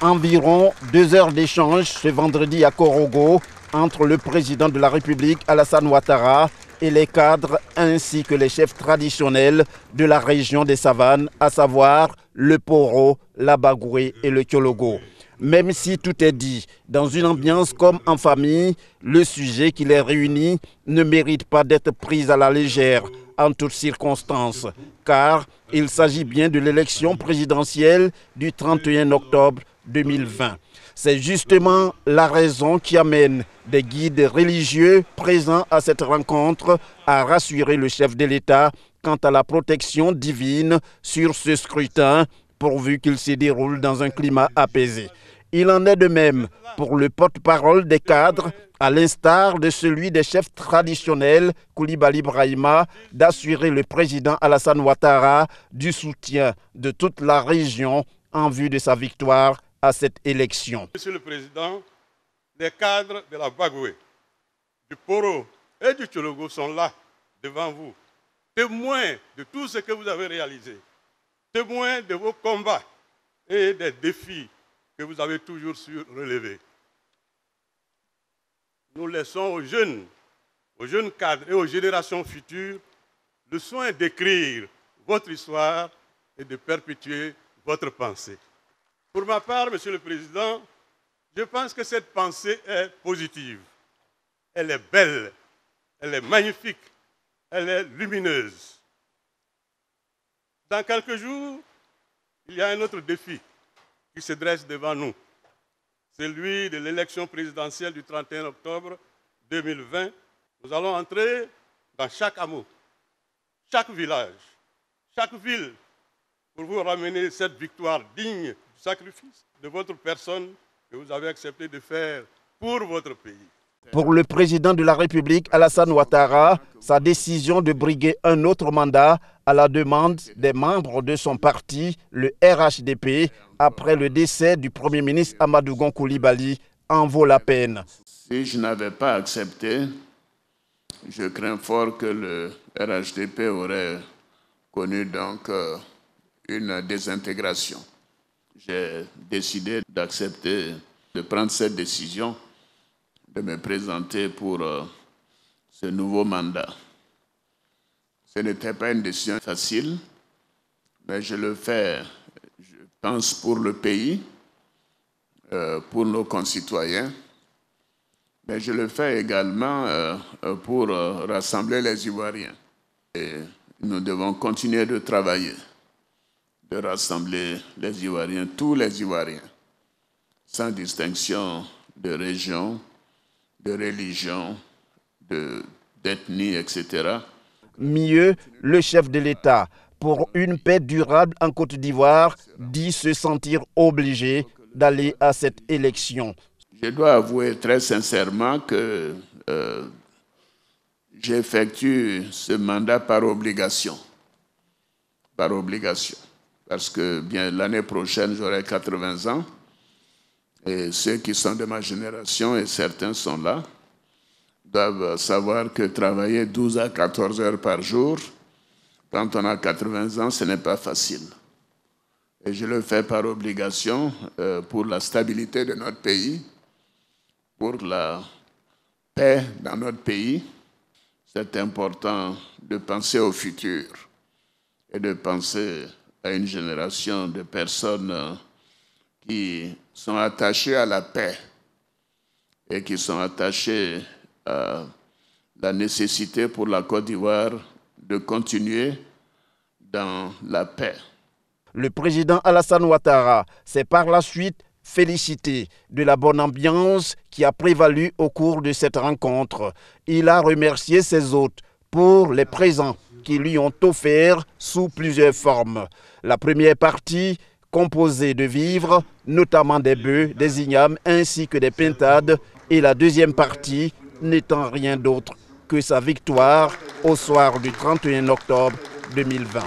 Environ 2 heures d'échange ce vendredi à Korogo entre le président de la République Alassane Ouattara et les cadres ainsi que les chefs traditionnels de la région des Savanes, à savoir le Poro, la Bagoué et le Tiologo. Même si tout est dit, dans une ambiance comme en famille, le sujet qui les réunit ne mérite pas d'être pris à la légère en toutes circonstances, car il s'agit bien de l'élection présidentielle du 31 octobre 2020. C'est justement la raison qui amène des guides religieux présents à cette rencontre à rassurer le chef de l'État quant à la protection divine sur ce scrutin, pourvu qu'il se déroule dans un climat apaisé. Il en est de même pour le porte-parole des cadres, à l'instar de celui des chefs traditionnels, Coulibaly Brahima, d'assurer le président Alassane Ouattara du soutien de toute la région en vue de sa victoire à cette élection. Monsieur le Président, les cadres de la Bagoué, du Poro et du Tiologo sont là, devant vous, témoins de tout ce que vous avez réalisé, témoins de vos combats et des défis que vous avez toujours su relever. Nous laissons aux jeunes cadres et aux générations futures le soin d'écrire votre histoire et de perpétuer votre pensée. Pour ma part, Monsieur le Président, je pense que cette pensée est positive. Elle est belle, elle est magnifique, elle est lumineuse. Dans quelques jours, il y a un autre défi qui se dresse devant nous. Celui de l'élection présidentielle du 31 octobre 2020. Nous allons entrer dans chaque hameau, chaque village, chaque ville pour vous ramener cette victoire digne du sacrifice de votre personne que vous avez accepté de faire pour votre pays. Pour le président de la République, Alassane Ouattara, sa décision de briguer un autre mandat à la demande des membres de son parti, le RHDP, après le décès du Premier ministre Amadou Gon Coulibaly, en vaut la peine. Si je n'avais pas accepté, je crains fort que le RHDP aurait connu donc une désintégration. J'ai décidé d'accepter, de prendre cette décision, de me présenter pour ce nouveau mandat. Ce n'était pas une décision facile, mais je le fais, je pense, pour le pays, pour nos concitoyens, mais je le fais également pour rassembler les Ivoiriens. Et nous devons continuer de travailler, de rassembler les Ivoiriens, tous les Ivoiriens, sans distinction de région, de religion, d'ethnie, etc. Mieux, le chef de l'État, pour une paix durable en Côte d'Ivoire, dit se sentir obligé d'aller à cette élection. Je dois avouer très sincèrement que j'effectue ce mandat par obligation. Par obligation. Parce que bien l'année prochaine, j'aurai 80 ans. Et ceux qui sont de ma génération, et certains sont là, doivent savoir que travailler 12 à 14 heures par jour, quand on a 80 ans, ce n'est pas facile. Et je le fais par obligation pour la stabilité de notre pays, pour la paix dans notre pays. C'est important de penser au futur et de penser à une génération de personnes qui sont attachés à la paix et qui sont attachés à la nécessité pour la Côte d'Ivoire de continuer dans la paix. Le président Alassane Ouattara s'est par la suite félicité de la bonne ambiance qui a prévalu au cours de cette rencontre. Il a remercié ses hôtes pour les présents qui lui ont offert sous plusieurs formes. La première partie, composé de vivres, notamment des bœufs, des ignames ainsi que des pintades, et la deuxième partie n'étant rien d'autre que sa victoire au soir du 31 octobre 2020.